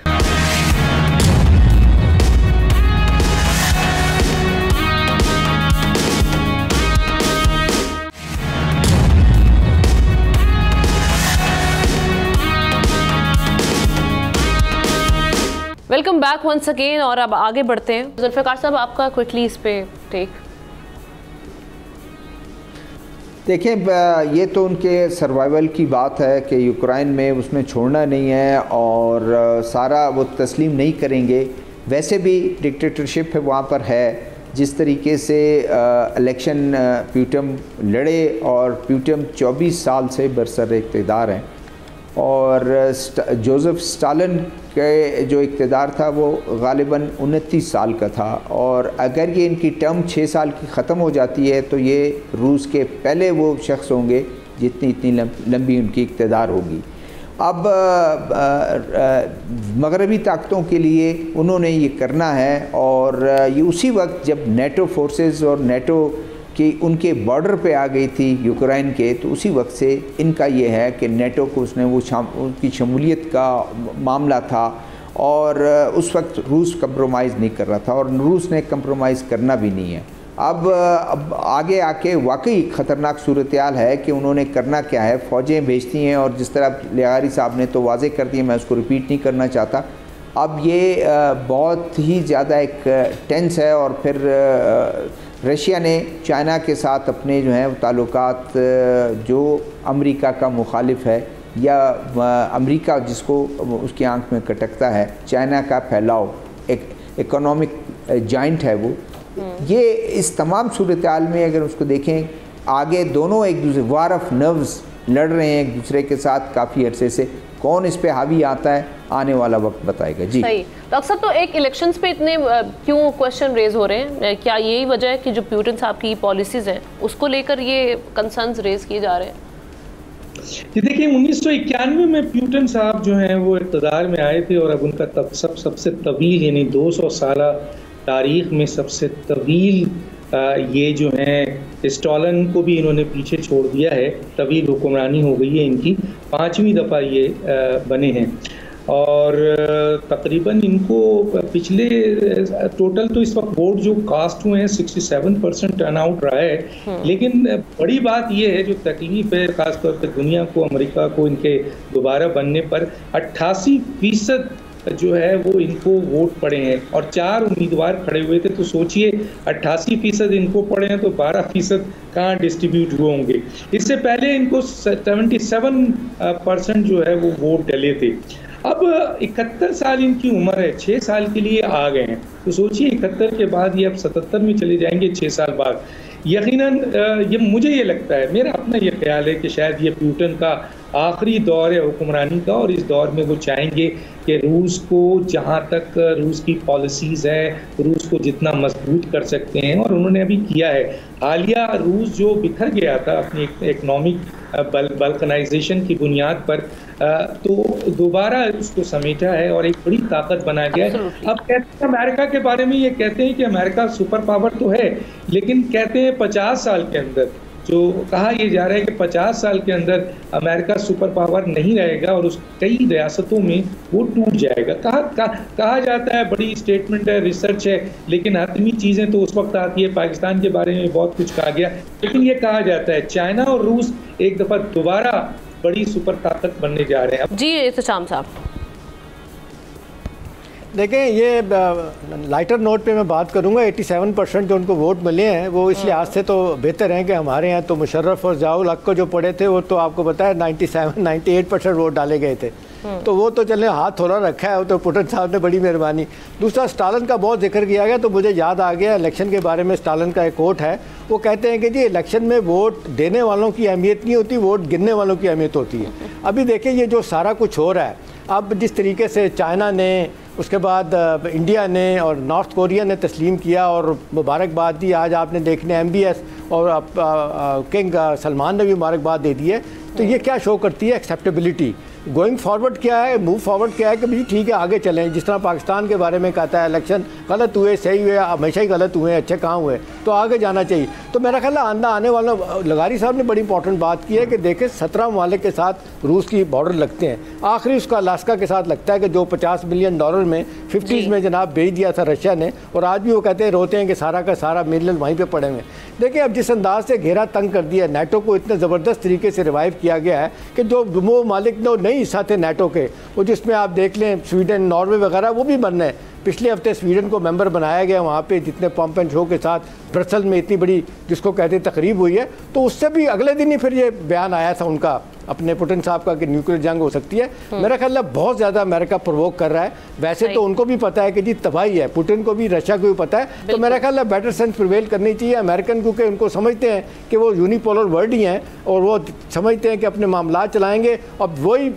वेलकम बैक वंस अगेन और अब आगे बढ़ते हैं। जुल्फ़िकार साहब, आपका क्विकली इस पे टेक। देखें, ये तो उनके सर्वाइवल की बात है कि यूक्रेन में उसमें छोड़ना नहीं है और सारा वो तस्लीम नहीं करेंगे। वैसे भी डिक्टेटरशिप है वहाँ पर है। जिस तरीके से इलेक्शन पुतिन लड़े और पुतिन 24 साल से बरसर इक़्तिदार हैं और जोसेफ स्टालिन के जो इक़्तिदार था वो ग़ालिबन 29 साल का था और अगर ये इनकी टर्म 6 साल की ख़त्म हो जाती है तो ये रूस के पहले वो शख्स होंगे जितनी इतनी लंबी उनकी इक़्तिदार होगी। अब मगरबी ताकतों के लिए उन्होंने ये करना है और ये उसी वक्त जब नेटो फोर्सेस और नेटो कि उनके बॉर्डर पे आ गई थी यूक्रेन के, तो उसी वक्त से इनका ये है कि नेटो को उसने उनकी शमूलियत का मामला था और उस वक्त रूस कंप्रोमाइज़ नहीं कर रहा था और रूस ने कंप्रोमाइज़ करना भी नहीं है। अब आगे आके वाकई ख़तरनाक सूरत हाल है कि उन्होंने करना क्या है। फ़ौजें भेजती हैं और जिस तरह लियारी साहब ने तो वाज़े कर दिया, मैं उसको रिपीट नहीं करना चाहता। अब ये बहुत ही ज़्यादा एक टेंस है। और फिर रशिया ने चाइना के साथ अपने जो हैं ताल्लुकात, जो अमेरिका का मुखालिफ है या अमेरिका जिसको उसकी आंख में कटकता है, चाइना का फैलाव एक इकोनॉमिक जाइंट है वो। ये इस तमाम सूरत हाल में अगर उसको देखें, आगे दोनों एक दूसरे वार ऑफ नर्व्स लड़ रहे हैं एक दूसरे के साथ काफ़ी अरसे से। कौन इस पे हावी आता है आने वाला वक्त बताएगा। जी सही। डॉक्टर साहब, तो एक इलेक्शंस पे इतने क्यों क्वेश्चन रेज हो रहे हैं? क्या यही वजह है कि जो प्यूटिन साहब की पॉलिसीज़ हैं उसको लेकर ये कंसर्न्स रेज किए जा रहे हैं? जी देखिए, 1991 में प्यूटिन साहब जो हैं वो इक़्तिदार में आए थे और अब उनका तब सबसे तवील यानी 200 साल तारीख़ में सबसे तवील ये जो हैं स्टालिन को भी इन्होंने पीछे छोड़ दिया है। तवील हुक्मरानी हो गई है इनकी, 5वीं दफ़ा ये बने हैं। और तकरीबन इनको पिछले टोटल तो इस वक्त वोट जो कास्ट हुए हैं 67% टर्नआउट रहा है। लेकिन बड़ी बात ये है, जो तकलीफ है ख़ासतौर पर दुनिया को, अमेरिका को, इनके दोबारा बनने पर 88% जो है वो इनको वोट पड़े हैं और 4 उम्मीदवार खड़े हुए थे। तो सोचिए 88% इनको पड़े हैं तो 12% कहाँ डिस्ट्रीब्यूट हुए होंगे। इससे पहले इनको 77% जो है वो वोट डले थे। अब 71 साल इनकी उम्र है, 6 साल के लिए आ गए हैं। तो सोचिए 71 के बाद ये अब 77 में चले जाएंगे 6 साल बाद। यकीनन ये मुझे ये लगता है, मेरा अपना ये ख्याल है कि शायद ये प्यूटिन का आखिरी दौर है हुक्मरानी का और इस दौर में वो चाहेंगे कि रूस को, जहाँ तक रूस की पॉलिसीज़ है, रूस को जितना मजबूत कर सकते हैं और उन्होंने अभी किया है। हालिया रूस जो बिखर गया था अपनी इकनॉमिक बल्कनाइजेशन की बुनियाद पर, तो दोबारा उसको समेटा है और एक बड़ी ताकत बना गया है। अब कहते हैं अमेरिका के बारे में, ये कहते हैं कि अमेरिका सुपर पावर तो है, लेकिन कहते हैं 50 साल के अंदर, जो कहा यह जा रहा है कि 50 साल के अंदर अमेरिका सुपर पावर नहीं रहेगा और उस कई रियासतों में वो टूट जाएगा। कहा जाता है, बड़ी स्टेटमेंट है, रिसर्च है, लेकिन हतमी चीज़ें तो उस वक्त आती है। पाकिस्तान के बारे में बहुत कुछ कहा गया, लेकिन ये कहा जाता है चाइना और रूस एक दफ़ा दोबारा बड़ी सुपर ताकत बनने जा रहे हैं। जी एहतशाम साहब, देखें, ये लाइटर नोट पे मैं बात करूंगा। 87% जो उनको वोट मिले हैं वो इस लिहाज से तो बेहतर हैं कि हमारे यहाँ तो मुशर्रफ और ज़ियाउल हक को जो पड़े थे वो तो आपको पता है 97-98% वोट डाले गए थे। तो वो तो चले हाथ थोड़ा रखा है, वो तो पुतिन साहब ने बड़ी मेहरबानी। दूसरा, स्टालिन का बहुत जिक्र किया गया तो मुझे याद आ गया इलेक्शन के बारे में। स्टालिन का एक कोट है, वो कहते हैं कि जी इलेक्शन में वोट देने वालों की अहमियत नहीं होती, वोट गिनने वालों की अहमियत होती है। अभी देखिए ये जो सारा कुछ हो रहा है, अब जिस तरीके से चाइना ने, उसके बाद इंडिया ने और नॉर्थ कोरिया ने तस्लीम किया और मुबारकबाद दी। आज आपने देखने MBS और किंग सलमान ने भी मुबारकबाद दे दी है। तो ये क्या शो करती है? एक्सेप्टेबिलिटी। गोइंग फॉरवर्ड क्या है, मूव फॉरवर्ड क्या है कि भाई ठीक है आगे चलें। जिस तरह पाकिस्तान के बारे में कहता है इलेक्शन गलत हुए, सही हुए, हमेशा ही गलत हुए, अच्छे कहाँ हुए, तो आगे जाना चाहिए। तो मेरा ख्याल है आने वाला, लगारी साहब ने बड़ी इंपॉर्टेंट बात की है कि देखें 17 ममालिक के साथ रूस की बॉर्डर लगते हैं। आखिरी उसका अलास्का के साथ लगता है कि जो $50 बिलियन में 50s में जनाब भेज दिया था रशिया ने, और आज भी वो कहते हैं, रोते हैं कि सारा का सारा मिलियन वहीं पर पड़े हुए। देखिए अब जिस अंदाज से घेरा तंग कर दिया, नेटो को इतने ज़बरदस्त तरीके से रिवाइव किया गया है कि जो वो मालिक नहीं हिस्सा थे नेटो के, वो जिसमें आप देख लें स्वीडन, नॉर्वे वगैरह, वो भी बन रहे हैं। पिछले हफ्ते स्वीडन को मेंबर बनाया गया, वहाँ पे जितने पंप एंड शो के साथ ब्रसेल्स में इतनी बड़ी जिसको कहते हैं तकरीब हुई है, तो उससे भी अगले दिन ही फिर ये बयान आया था उनका, अपने पुतिन साहब का, कि न्यूक्लियर जंग हो सकती है। मेरा ख्याल है बहुत ज़्यादा अमेरिका प्रोवोक कर रहा है। वैसे तो उनको भी पता है कि जी तबाही है, पुतिन को भी, रशिया को भी पता है। तो मेरा ख्याल है बेटर सेंस प्रिवेल करनी चाहिए अमेरिकन, क्योंकि उनको समझते हैं कि वो यूनिपोलर वर्ल्ड ही हैं और वो समझते हैं कि अपने मामला चलाएंगे। अब वही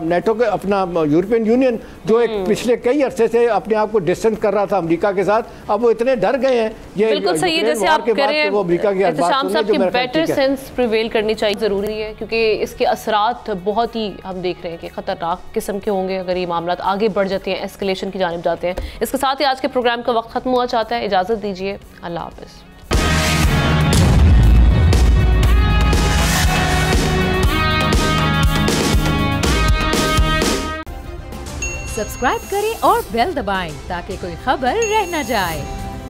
नेटो के, अपना यूरोपियन यूनियन जो एक पिछले कई अरसे से अपने आप को डिस्टेंस कर रहा था अमेरिका के साथ, अब वो इतने डर गए हैं। ये बिल्कुल सही है, जैसे आप कह रहे हैं, वो अमेरिका की एहतशाम साहब की बेटर सेंस प्रिवेल करनी चाहिए, ज़रूरी है, क्योंकि इसके असरात बहुत ही हम देख रहे हैं कि ख़तरनाक किस्म के होंगे अगर ये मामला आगे बढ़ जाते हैं, एस्केलेशन की जानिब जाते हैं। इसके साथ ही आज के प्रोग्राम का वक्त खत्म हुआ चाहता है। इजाज़त दीजिए, अल्लाह हाफ़िज़। सब्सक्राइब करें और बेल दबाएं ताकि कोई खबर रह न जाए।